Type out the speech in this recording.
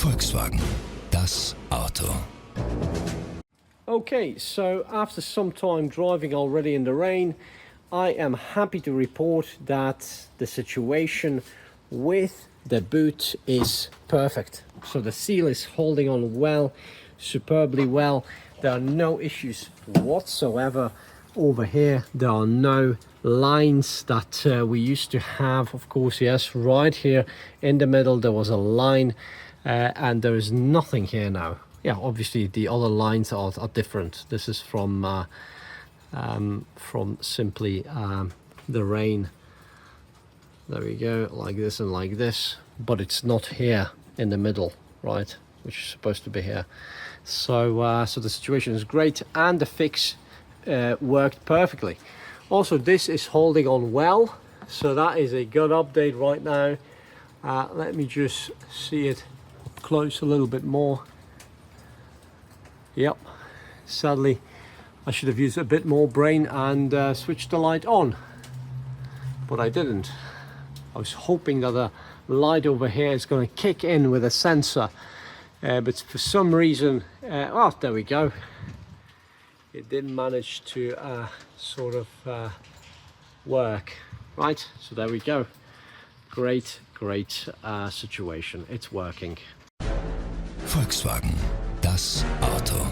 Volkswagen, das Auto. Okay, so after some time driving already in the rain, I am happy to report that the situation with the boot is perfect. So the seal is holding on well, superbly well. There are no issues whatsoever over here. There are no lines that we used to have. Of course, yes, right here in the middle there was a line, and there is nothing here now. Yeah, obviously the other lines are different. This is from simply the rain. There we go, like this and like this, but it's not here in the middle, right, which is supposed to be here. So so the situation is great, and the fix worked perfectly. Also, this is holding on well, so that is a good update right now. Let me just see it up close a little bit more. Yep, sadly I should have used a bit more brain and switched the light on, but I didn't. I was hoping that the light over here is going to kick in with a sensor, but for some reason, oh, there we go. It didn't manage to sort of work. Right, so there we go. Great situation. It's working. Volkswagen, das Auto.